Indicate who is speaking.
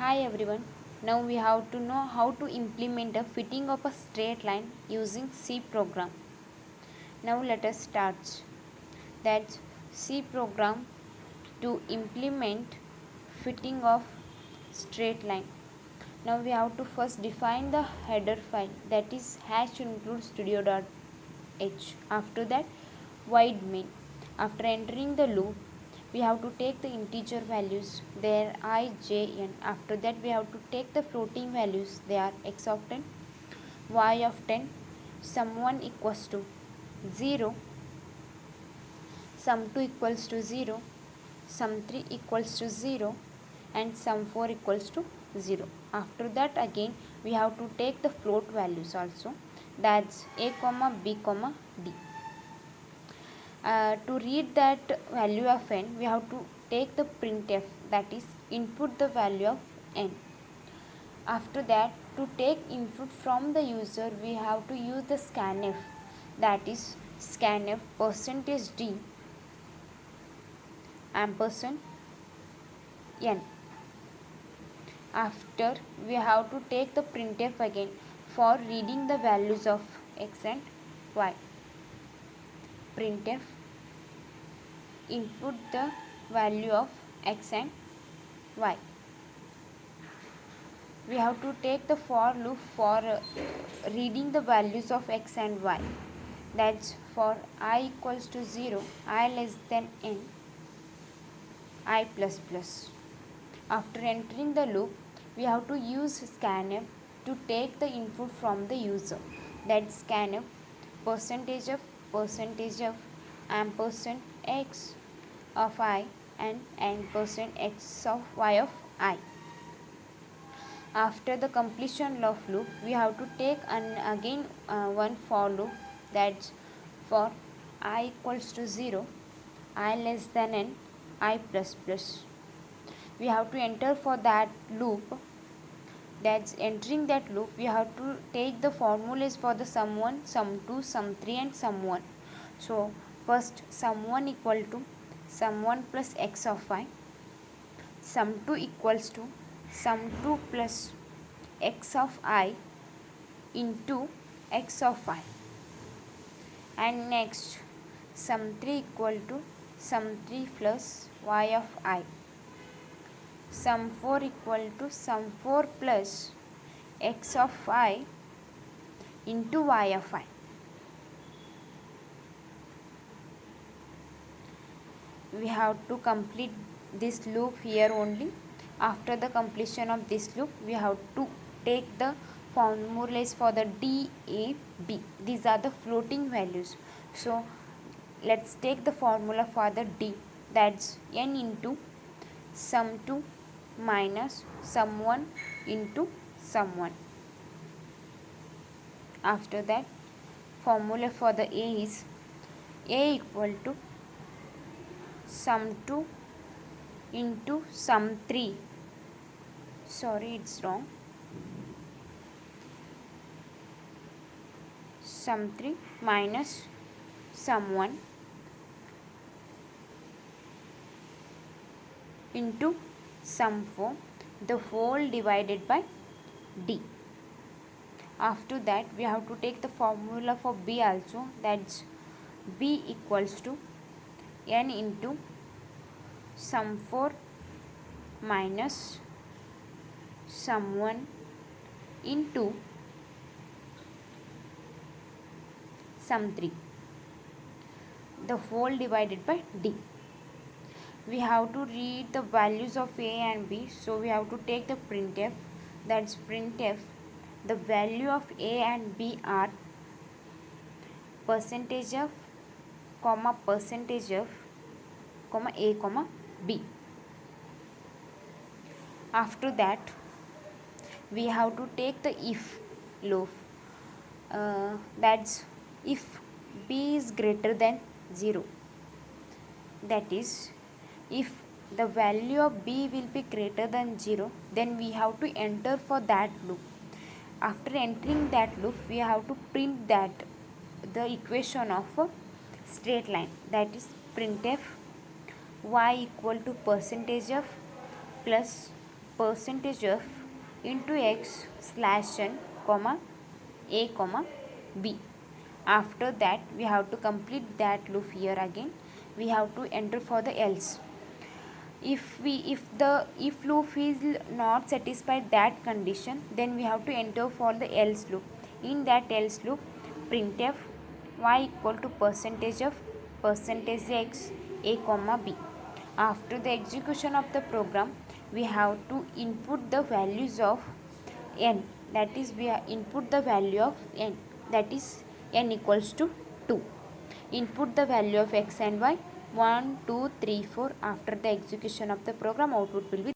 Speaker 1: Hi everyone. Now we have to know how to implement a fitting of a straight line using C program. Now let us start. That's C program to implement fitting of straight line. Now we have to first define the header file, that is hash include studio.h. After that void main. After entering the loop, we have to take the integer values, they are I, j, n. After that we have to take the floating values, they are x of 10, y of 10, sum 1 equals to 0, sum 2 equals to 0, sum 3 equals to 0, and sum 4 equals to 0. After that again we have to take the float values also, that's a comma b comma d. To read that value of n, we have to take the printf, that is input the value of n. After that, to take input from the user, we have to use the scanf, that is scanf percentage d ampersand n. After, we have to take the printf again for reading the values of x and y. Printf input the value of x and y. We have to take the for loop for reading the values of x and y, that's for I equals to 0, I less than n, I plus plus. After entering the loop, we have to use scanf to take the input from the user, that's scanf percentage of ampersand x of I and ampersand x of y of I. After the completion of loop, we have to take again one for loop, that's for I equals to 0, I less than n, I plus plus. We have to enter for that loop, that's entering that loop we have to take the formulas for the sum 1, sum 2, sum 3 and sum 1. So first sum 1 equal to sum 1 plus x of y, sum 2 equals to sum 2 plus x of I into x of I, and next sum 3 equal to sum 3 plus y of I, sum 4 equal to sum 4 plus x of I into y of I. We have to complete this loop here only. After the completion of this loop, we have to take the formulas for the d, a, b. These are the floating values. So let's take the formula for the d, that's n into sum 2 minus sum 1 into sum 1. After that, formula for the a is a equal to sum 2 into sum 3, sorry it's wrong, sum 3 minus sum 1 into sum 4, the whole divided by d. After that we have to take the formula for b also, that's b equals to n into sum 4 minus sum 1 into sum 3, the whole divided by d. We have to read the values of a and b, so we have to take the printf, that's printf, the value of a and b are percentage of comma a comma b. After that we have to take the if loop, that's if b is greater than 0, that is if the value of b will be greater than 0, then we have to enter for that loop. After entering that loop, we have to print that the equation of a straight line, that is printf y equal to percentage of plus percentage of into x slash n comma a comma b. After that we have to complete that loop here again. We have to enter for the else. If loop is not satisfied that condition, then we have to enter for the else loop. In that else loop, printf y equal to percentage of percentage x a comma b. After the execution of the program, we have to input the values of n, that is we input the value of n, that is n equals to 2. Input the value of x and y 1 2 3 4. After the execution of the program, output will be